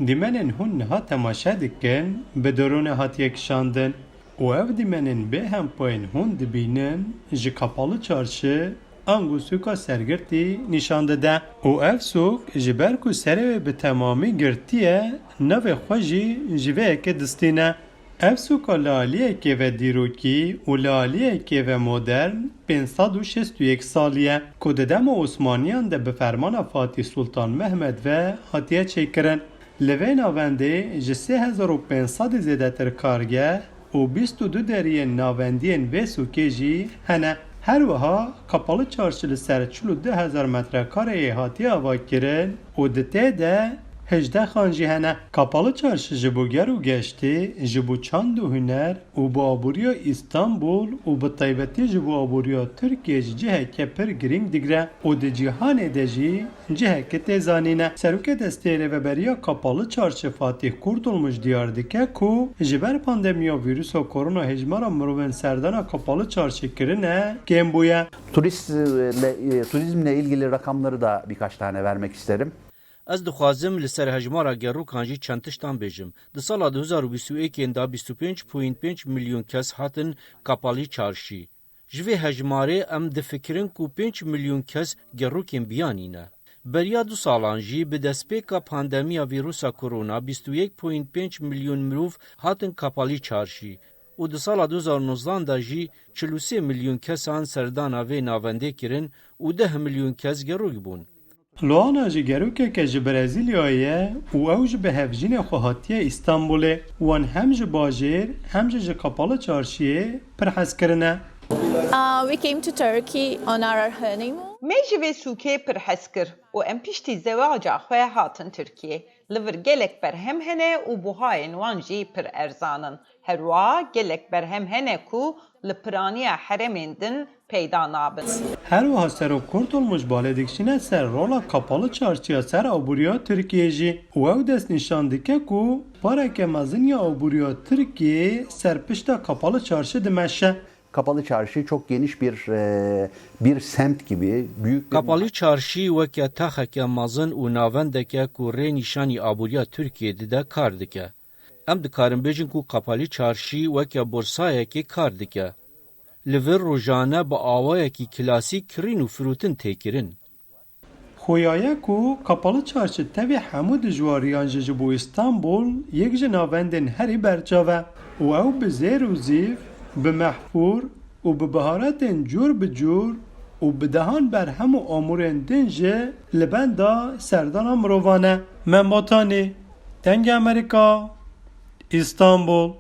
دیمنن هون نها تماشا دکن به درون هاتیه کشاندن و اف دیمنن به هم پایین هون دبینن جی کپاlı çarşı انگو سوکا سرگرتی نشانده ده و اف سوک جبر کو سره به تمامی گرتیه نو خوشی جوه که دستینه اف سوکا لالیه که و دیروکی و لالیه که و مدرن 561 سالیه که ددم عثمانیان ده به فرمان فاتح سلطان محمد و هاتیه چکرن لوین آونده جه 3500 زیده تر کارگه و 22 دریه ناوندین و سوکه جی هنه هر وها kapalı çarşılı serçulu 2000 metrekare hatiye ava kirin u dite de hejde xanji hene. Kapalı çarşı ji bu geru geçti, ji bu çandu hüner u bu aburiyo İstanbul u bu taybeti ji bu aburiyo Türkiye ji ciheke pir giring digre u de cihane de ji ciheke tezanine. Seruke desteğiyle ve beriya kapalı çarşı Fatih Kurtulmuş diyar dike ku jiber pandemiya virüso korona hecmara mırven serdana kapalı çarşı kirine gembuye. Turizmle ilgili rakamları da birkaç tane vermek isterim. Ez dixwazim li ser hejmara gerokan jî çend tiştan bêjim. Di sala 2021 da 25.5 milyon kes hatin kapalî çarşî. Ji vê hejmarê em difikirin ku 5 milyon kes gerokên biyanîne. Beriya du salan jî bi destpêka pandemiya vîrusa korona 21.5 milyon mirov hatin kapalî çarşî. û di sala 2019 da jî 43 milyon kesan serdana vê navendê kirin û 10 milyon kes gerok bûn. Luana ji gerokeke ji Brezilyayê û ew ji bi hevjînê xwe hatiye İstanbulê wan hem ji bajêr hem ji kapalı çarşiyê pir hez kirine. We came to Turkey on our honeymoon. Mejî vê sûkê pir hez kir û em piştî zewaca xwe hatin Tirkiye. Li vir gelek berhem hene û buhayên wan jî pir erzanin. Herwa gelek berhem hene ku li piraniya heremên din peyda nabin. Her wiha Serok Kurtulmuş balê dikişîne ser rola kapalı çarşıya ser aburiya Tirkiye jî û ew dest nîşan dike ku pareke mezin ya aburiya Tirkiye ser pişta kapalı çarşı dimeşe. Kapalı çarşı çok geniş bir semt gibi büyük bir... Kapalı çarşî weke texeke mezin û navendeke ku rê nîşanî aboriya Tirkiyeyê de kar dike. Em dikarin bêjin ku kapalı çarşî weke borsayekê kar dike. Li vir rojane bi awayekî klasîk kirîn û firûtin têkirin. Xoyaye ku kapalı çarşı tevê hemû dijwariyan ji bo İstanbul yek ji navendên herî berçave û ew bi zêr û zîv bi mehfûr û bi biharetên cûr bi cûr û bi dehan berhem û amûrên din jî li benda serdana mirovan e. Membatanê, Dengê Amerîka, İstanbul.